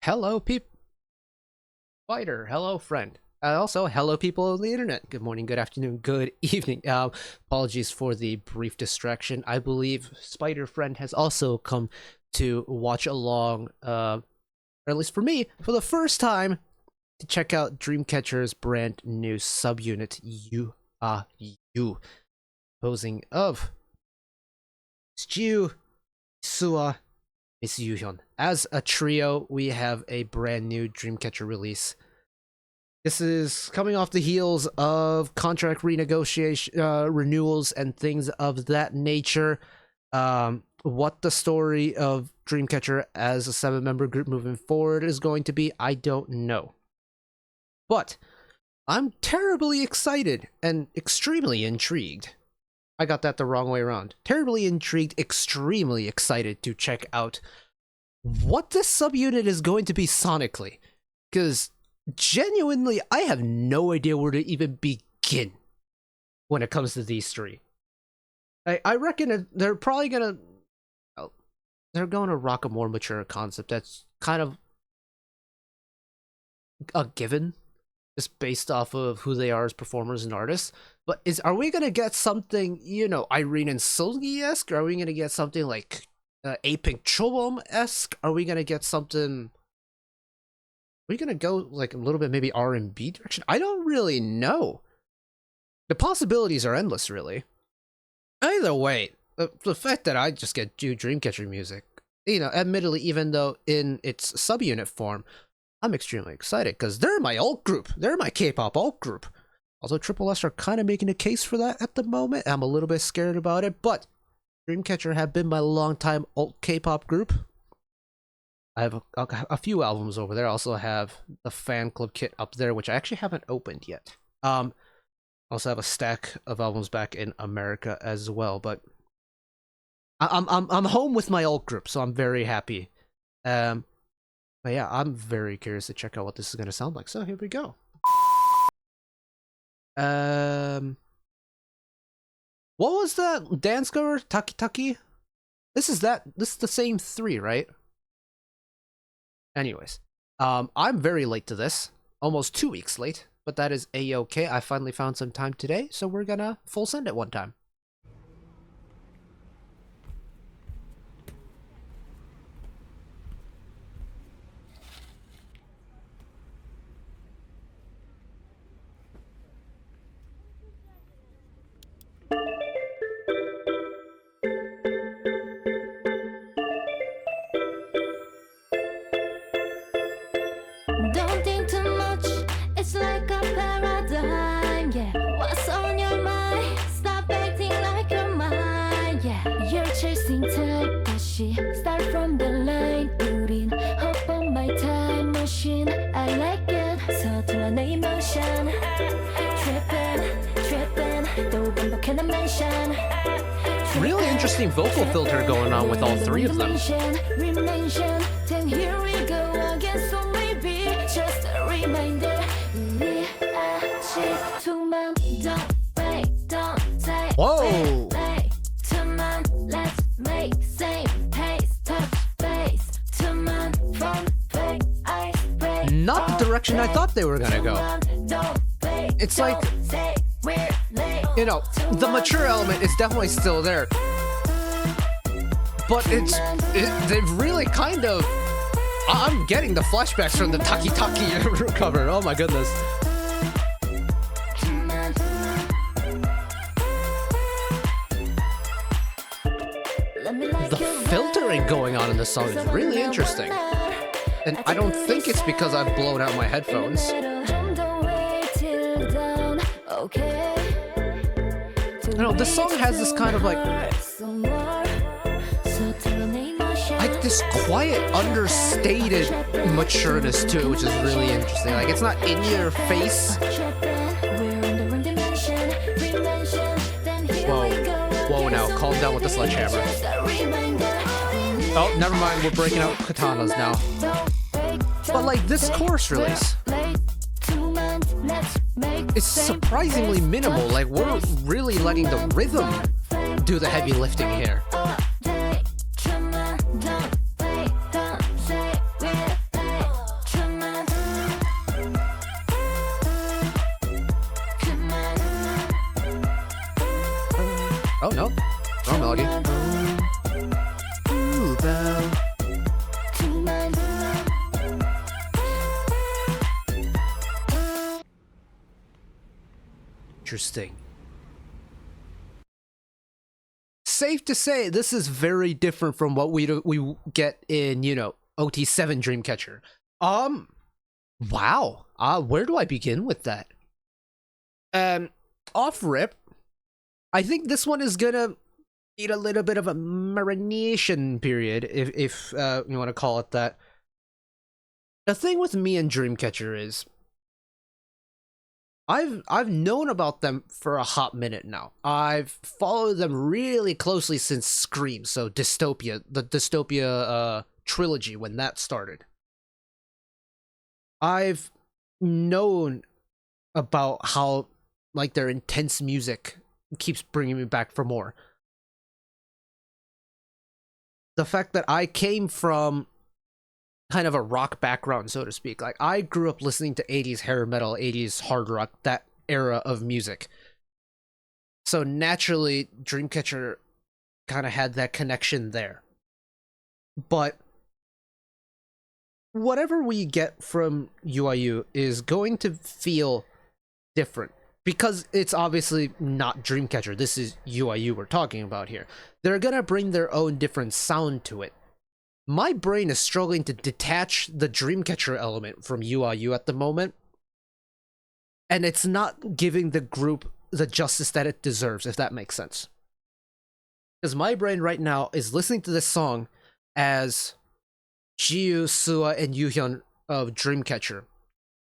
Hello, Spider. Hello, friend. Also, hello, people on the internet. Good morning, good afternoon, good evening. Apologies for the brief distraction. I believe Spider Friend has also come to watch along, or at least for me, for the first time, to check out Dreamcatcher's brand new subunit, UAU, composing of Stu, Sua, Miss Yuhyun. As a trio, we have a brand new Dreamcatcher release. This is coming off the heels of contract renegotiation, renewals, and things of that nature. What the story of Dreamcatcher as a 7-member group moving forward is going to be, I don't know. But I'm terribly excited and extremely intrigued. I got that the wrong way around. Terribly intrigued, extremely excited to check out what this subunit is going to be sonically. Because genuinely, I have no idea where to even begin when it comes to these three. I reckon they're probably gonna... They're going to rock a more mature concept that's kind of a given, just based off of who they are as performers and artists. But are we gonna get something, you know, Irene and Seulgi-esque? Are we gonna get something like A-Pink Chobom-esque? Are we gonna get something... Are we gonna go like a little bit maybe R&B direction? I don't really know. The possibilities are endless, really. Either way, the fact that I just get Dreamcatcher music, you know, admittedly, even though in its subunit form, I'm extremely excited because they're my alt group. They're my K-pop alt group. Although Triple S are kind of making a case for that at the moment. I'm a little bit scared about it, but Dreamcatcher have been my longtime alt K-pop group. I have a few albums over there. I also have the fan club kit up there, which I actually haven't opened yet. I also have a stack of albums back in America as well, but I'm home with my alt group, so I'm very happy. But yeah, I'm very curious to check out what this is gonna sound like. So here we go. What was that dance cover? Taki Taki? This is the same three, right? Anyways, I'm very late to this. Almost 2 weeks late, but that is a-okay. I finally found some time today, so we're gonna full send it one time. Don't think too much, it's like a paradigm, yeah. What's on your mind? Stop acting like you're mine, yeah. You're chasing time, 다시 start from the line. 우린 hop on my time machine, I like it. 서툴러 내 emotion, trippin', 또 반복해 난 mention. Really interesting vocal filter going on with all three of them. Then here we go again, so maybe just a reminder. 우리 아직 두만 don't wait, don't say. Whoa! 두만 let's make same pace, touch base. 두만 from fake ice break. Not the direction I thought they were gonna go. It's like, you know, the mature element is definitely still there, but they've really kind of... I'm getting the flashbacks from the Taki Taki cover. Oh my goodness. The filtering going on in this song is really interesting. And I don't think it's because I've blown out my headphones. You know, this song has this kind of like this quiet, understated matureness to it, which is really interesting. Like, it's not in your face. Whoa, now, calm down with the sledgehammer. Oh, never mind, we're breaking out katanas now. But like, this chorus release is surprisingly minimal. Like, we're really letting the rhythm do the heavy lifting here. Oh no, wrong melody. Ooh, bell. Interesting. Safe to say, this is very different from what we get in, you know, OT7 Dreamcatcher. Wow. Where do I begin with that? Off rip, I think this one is gonna need a little bit of a marination period, if you want to call it that. The thing with me and Dreamcatcher is, I've known about them for a hot minute now. I've followed them really closely since Scream, so Dystopia, the Dystopia trilogy when that started. I've known about how like their intense music keeps bringing me back for more. The fact that I came from kind of a rock background, so to speak. Like, I grew up listening to 80s hair metal, 80s hard rock, that era of music. So naturally, Dreamcatcher kind of had that connection there. But whatever we get from UAU is going to feel different. Because it's obviously not Dreamcatcher. This is UAU we're talking about here. They're gonna bring their own different sound to it. My brain is struggling to detach the Dreamcatcher element from UAU at the moment. And it's not giving the group the justice that it deserves, if that makes sense. Because my brain right now is listening to this song as Jiyu, Sua, and Yuhyun of Dreamcatcher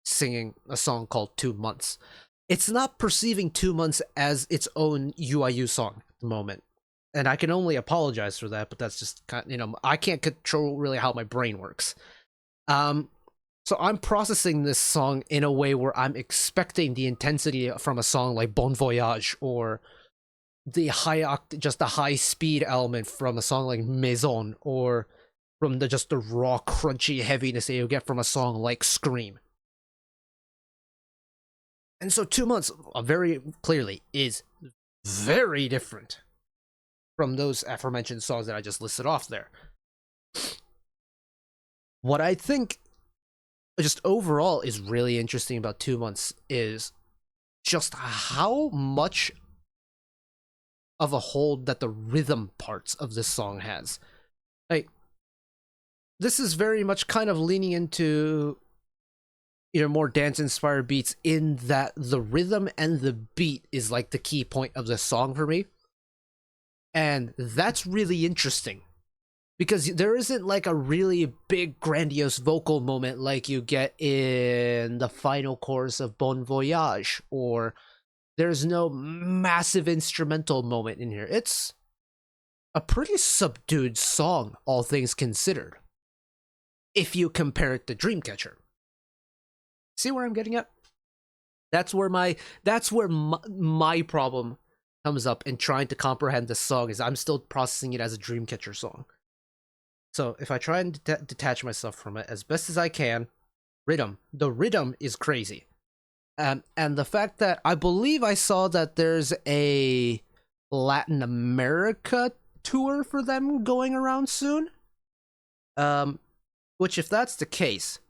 singing a song called 2 Months. It's not perceiving 2 Months as its own UIU song at the moment. And I can only apologize for that, but that's just kind of, you know, I can't control really how my brain works. So I'm processing this song in a way where I'm expecting the intensity from a song like Bon Voyage, or the just the high speed element from a song like Maison, or from the raw crunchy heaviness that you get from a song like Scream. And so 2 Months very clearly is very different from those aforementioned songs that I just listed off there. What I think just overall is really interesting about 2 Months is just how much of a hold that the rhythm parts of this song has. Like, this is very much kind of leaning into, you know, more dance inspired beats, in that the rhythm and the beat is like the key point of this song for me. And that's really interesting, because there isn't like a really big grandiose vocal moment like you get in the final chorus of Bon Voyage, or there's no massive instrumental moment in here. It's a pretty subdued song, all things considered, if you compare it to Dreamcatcher. See where I'm getting at? That's where my problem comes up in trying to comprehend this song, is I'm still processing it as a Dreamcatcher song. So if I try and detach myself from it as best as I can, the rhythm is crazy. And the fact that I believe I saw that there's a Latin America tour for them going around soon. Which, if that's the case,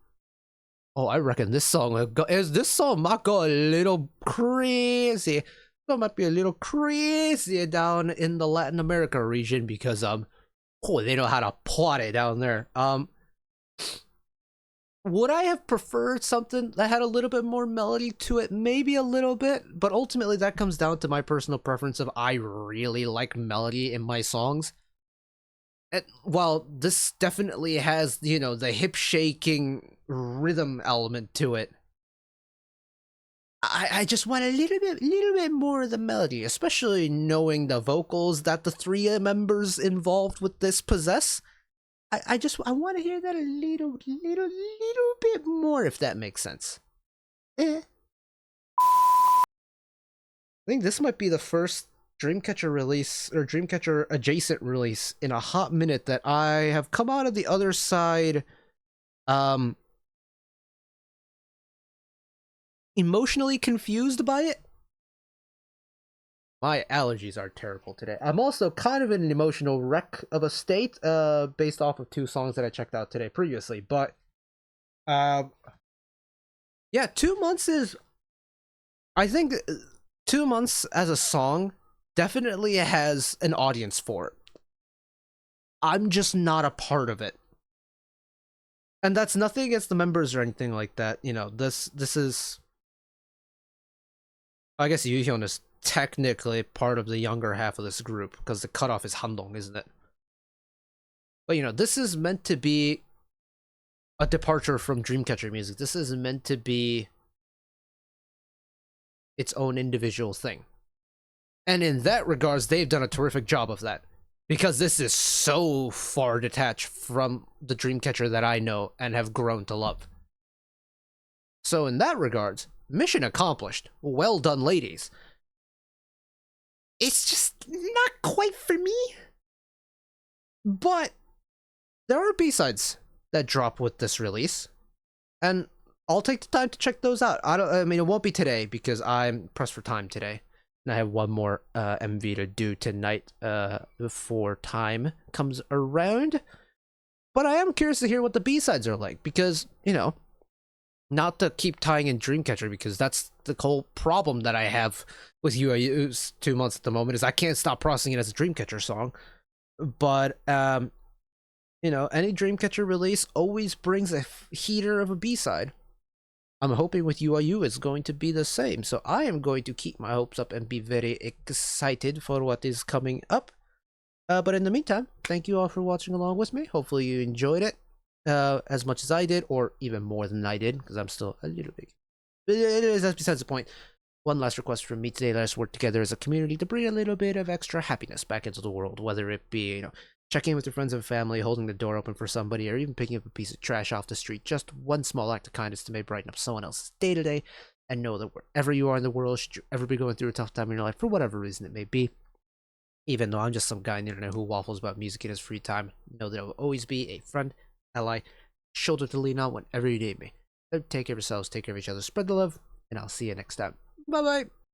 I reckon this song might go a little crazy. So it might be a little crazy down in the Latin America region, because they know how to party down there. Would I have preferred something that had a little bit more melody to it? Maybe a little bit, but ultimately that comes down to my personal preference of, I really like melody in my songs. And while this definitely has, you know, the hip shaking rhythm element to it, I just want a little bit more of the melody, especially knowing the vocals that the three members involved with this possess. I want to hear that a little bit more, if that makes sense. I think this might be the first Dreamcatcher release, or Dreamcatcher adjacent release, in a hot minute that I have come out of the other side emotionally confused by it. My allergies are terrible today. I'm also kind of in an emotional wreck of a state, based off of two songs that I checked out today previously. But, um, yeah, 2 months is. I think 2 months as a song definitely has an audience for it. I'm just not a part of it. And that's nothing against the members or anything like that. You know, this is. I guess Yuhyun is technically part of the younger half of this group because the cutoff is Handong, isn't it? But you know, this is meant to be a departure from Dreamcatcher music. This is meant to be its own individual thing. And in that regards, they've done a terrific job of that. Because this is so far detached from the Dreamcatcher that I know and have grown to love. So in that regards, mission accomplished. Well done, ladies. It's just not quite for me. But there are B-sides that drop with this release. And I'll take the time to check those out. I mean, it won't be today because I'm pressed for time today. And I have one more MV to do tonight before time comes around. But I am curious to hear what the B-sides are like because, you know, not to keep tying in Dreamcatcher because that's the whole problem that I have with UAU's 2 months at the moment is I can't stop processing it as a Dreamcatcher song. But, you know, any Dreamcatcher release always brings a heater of a B-side. I'm hoping with UAU it's going to be the same. So I am going to keep my hopes up and be very excited for what is coming up. But in the meantime, thank you all for watching along with me. Hopefully you enjoyed it as much as I did, or even more than I did, because I'm still a little bit. But that's besides the point. One last request from me today. Let us work together as a community to bring a little bit of extra happiness back into the world, whether it be, you know, checking in with your friends and family, holding the door open for somebody, or even picking up a piece of trash off the street. Just one small act of kindness to may brighten up someone else's day to day. And know that wherever you are in the world, should you ever be going through a tough time in your life, for whatever reason it may be, even though I'm just some guy on the internet who waffles about music in his free time, know that I will always be a friend, ally, shoulder to lean on whenever you need me. So take care of yourselves, take care of each other, spread the love, and I'll see you next time. Bye bye!